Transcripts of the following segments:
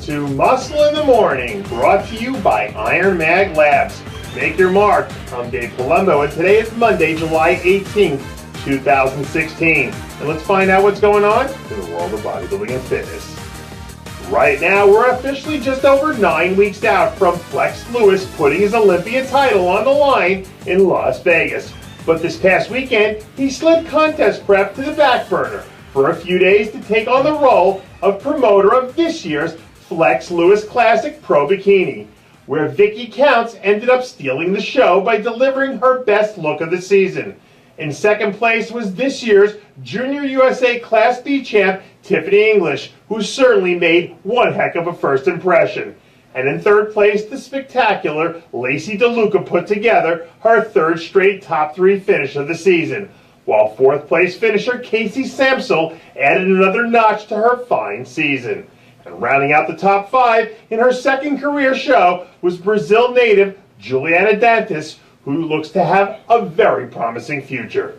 to Muscle in the Morning, brought to you by IronMag Labs. Make your mark. I'm Dave Palumbo, and today is Monday, July 18th, 2016. And let's find out what's going on in the world of bodybuilding and fitness. Right now, we're officially just over 9 weeks out from Flex Lewis putting his Olympia title on the line in Las Vegas. But this past weekend, he slid contest prep to the back burner for a few days to take on the role of promoter of this year's Flex Lewis Classic Pro Bikini, where Vicky Counts ended up stealing the show by delivering her best look of the season. In second place was this year's Junior USA Class B champ, Tiffany English, who certainly made one heck of a first impression. And in third place, the spectacular Lacey DeLuca put together her third straight top 3 finish of the season, while fourth place finisher Casey Samsel added another notch to her fine season. And rounding out the top 5 in her second career show was Brazil native Juliana Dantas, who looks to have a very promising future.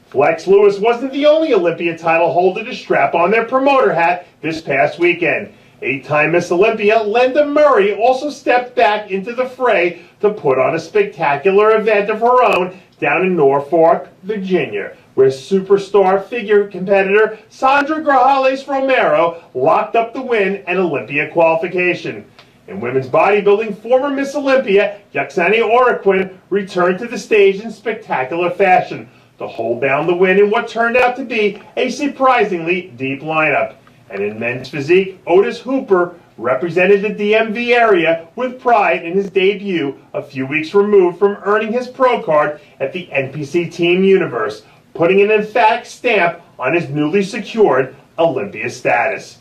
Flex Lewis wasn't the only Olympia title holder to strap on their promoter hat this past weekend. 8-time Miss Olympia Lenda Murray also stepped back into the fray to put on a spectacular event of her own down in Norfolk, Virginia, where superstar figure competitor SANDRA Romero locked up the win and Olympia qualification. In women's bodybuilding, former Miss Olympia Yaxani Oroquin returned to the stage in spectacular fashion to hold down the win in what turned out to be a surprisingly deep lineup. And in men's physique, Otis Hooper represented the DMV area with pride in his debut a few weeks removed from earning his pro card at the NPC Team Universe, putting an emphatic stamp on his newly secured Olympia status.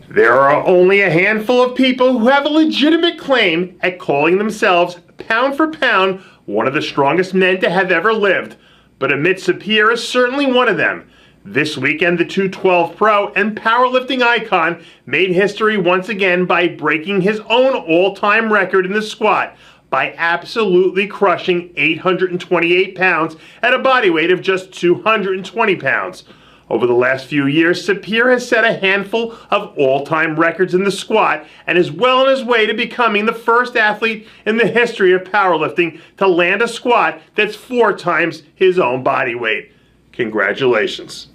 There are only a handful of people who have a legitimate claim at calling themselves, pound for pound, one of the strongest men to have ever lived, but Amit Sapir is certainly one of them. This weekend, the 212 Pro and powerlifting icon made history once again by breaking his own all-time record in the squat by absolutely crushing 828 pounds at a body weight of just 220 pounds. Over the last few years, Sapir has set a handful of all-time records in the squat and is well on his way to becoming the first athlete in the history of powerlifting to land a squat that's 4 times his own body weight. Congratulations.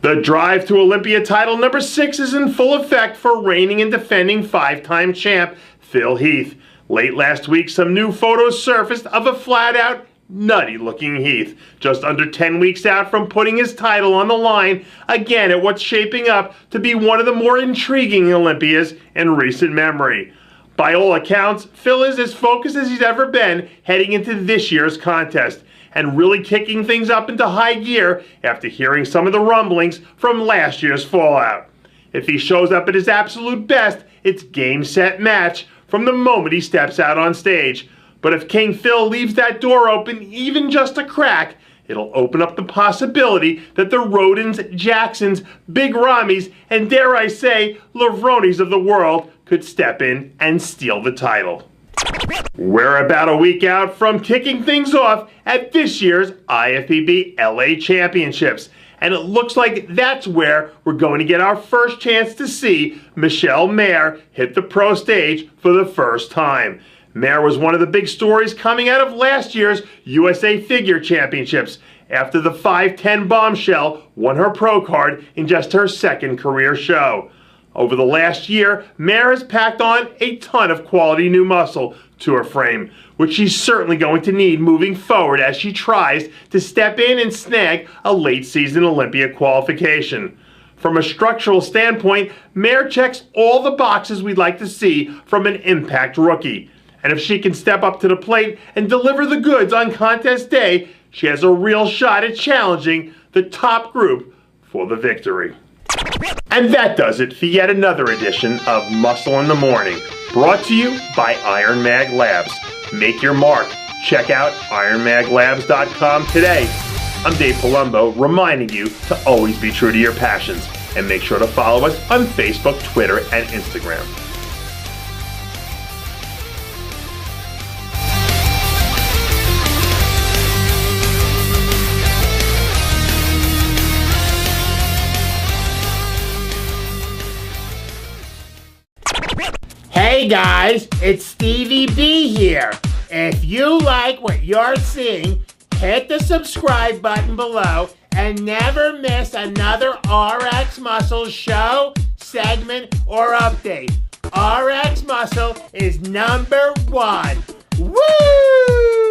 The drive to Olympia title number 6 is in full effect for reigning and defending 5-time champ Phil Heath. Late last week, some new photos surfaced of a flat-out, nutty-looking Heath, just under 10 weeks out from putting his title on the line again at what's shaping up to be one of the more intriguing Olympias in recent memory. By all accounts, Phil is as focused as he's ever been heading into this year's contest, and really kicking things up into high gear after hearing some of the rumblings from last year's fallout. If he shows up at his absolute best, it's game, set, match from the moment he steps out on stage. But if King Phil leaves that door open even just a crack, it'll open up the possibility that the Rodens, Jacksons, Big Ramis, and dare I say, Lavronis of the world could step in and steal the title. We're about a week out from kicking things off at this year's IFBB LA Championships, and it looks like that's where we're going to get our first chance to see Michelle Maier hit the pro stage for the first time. Maier was one of the big stories coming out of last year's USA Figure Championships after the 5'10" bombshell won her pro card in just her second career show. Over the last year, Maier has packed on a ton of quality new muscle to her frame, which she's certainly going to need moving forward as she tries to step in and snag a late-season Olympia qualification. From a structural standpoint, Maier checks all the boxes we'd like to see from an impact rookie. And if she can step up to the plate and deliver the goods on contest day, she has a real shot at challenging the top group for the victory. And that does it for yet another edition of Muscle in the Morning, brought to you by IronMag Labs. Make your mark. Check out IronMagLabs.com today. I'm Dave Palumbo, reminding you to always be true to your passions, and make sure to follow us on Facebook, Twitter, and Instagram. Hey guys, it's Stevie B here. If you like what you're seeing, hit the subscribe button below and never miss another RX Muscle show, segment, or update. RX Muscle is #1. Woo!